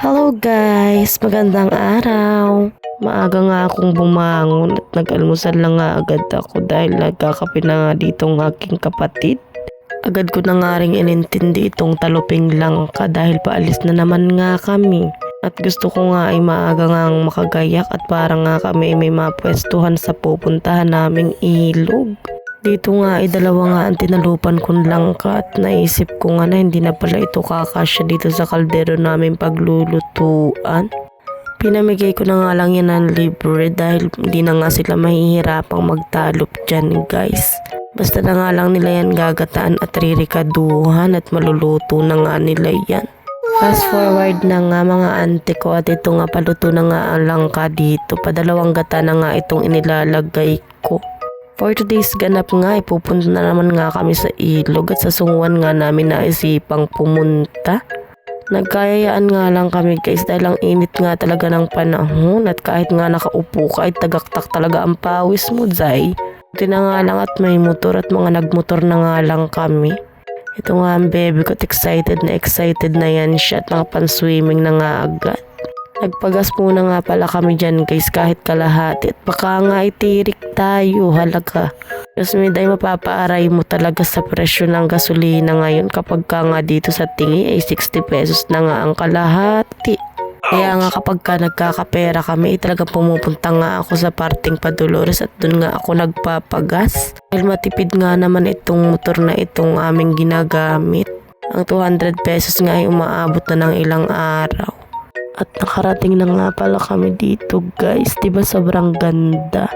Hello guys, magandang araw. Maaga nga akong bumangon at nag-almusal lang nga agad ako dahil nagkakape na nga ditong aking kapatid. Agad ko na nga rin inintindi itong taluping langka dahil paalis na naman nga kami. At gusto ko nga ay maaga nga makagayak at parang nga kami ay may mapwestuhan sa pupuntahan naming ilog. Dito nga ay dalawa nga ang tinalupan kong langka at naisip ko nga na hindi na pala ito kakasya dito sa kaldero namin paglulutuan. Pinamigay ko na nga lang yan ng libre dahil hindi na nga sila mahihirapang magtalop dyan guys. Basta na nga lang nila yan gagataan at ririkaduhan at maluluto na nga nila yan. Fast forward na nga mga ante ko at ito nga paluto na nga ang langka dito. Padalawang gata na nga itong inilalagay ko. For today's ganap nga, ipupunta na naman nga kami sa ilog at sa sunguan nga namin naisipang pumunta. Nagkayayaan nga lang kami guys dahil ang init nga talaga ng panahon at kahit nga nakaupo ka ay tagaktak talaga ang pawis mo Zay. Buti na nga lang at may motor at mga nagmotor na nga lang kami. Ito nga ang baby ko at excited na yan siya at nakapan-swimming na nga agad. Nagpagas muna nga pala kami dyan guys kahit kalahati at baka nga itirik tayo halaga. Kasi may dahil mapapaaray mo talaga sa presyo ng gasolina ngayon kapag ka nga dito sa tingi ay 60 pesos na nga ang kalahati. Kaya nga kapag ka nagkakapera kami talaga pumupunta nga ako sa parting Padolores at dun nga ako nagpapagas. Dahil matipid nga naman itong motor na itong aming ginagamit. Ang 200 pesos nga ay umaabot na ng ilang araw. At nakarating na nga pala kami dito guys, diba sobrang ganda.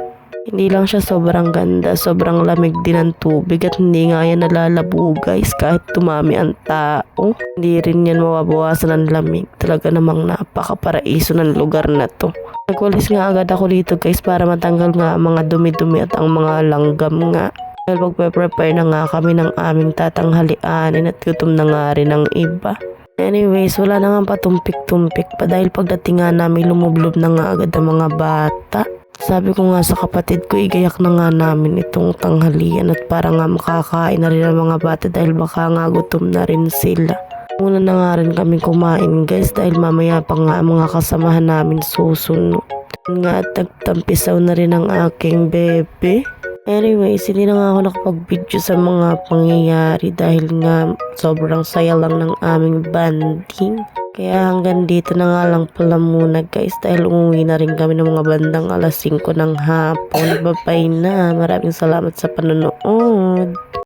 Hindi lang siya sobrang ganda, sobrang lamig din ang tubig at hindi nga yan nalalabo guys kahit tumami ang tao. Hindi rin yan mawabawasan ng lamig, talaga namang napaka-paraiso ng lugar na to. Nagwalis nga agad ako dito guys para matanggal nga ang mga dumi-dumi at ang mga langgam nga. Dahil magpe-prepare na nga kami ng aming tatanghalianin at gutom na nga rin ang iba. Anyways, wala na nga patumpik-tumpik pa dahil pagdating nga namin lumublob na nga agad ang mga bata. Sabi ko nga sa kapatid ko, igayak na nga namin itong tanghalian at para nga makakain na rin ang mga bata dahil baka nga gutom na rin sila. Muna na nga rin kami kumain guys dahil mamaya pa nga ang mga kasamahan namin susunod. Nga at nagtampisaw na rin ang aking bebe. Anyways, hindi na nga ako nakapag-video sa mga pangyayari dahil nga sobrang saya lang ng aming banding. Kaya hanggang dito na nga lang pala muna guys dahil umuwi na rin kami ng mga bandang alas 5 ng hapon. Bye-bye na. Maraming salamat sa panonood.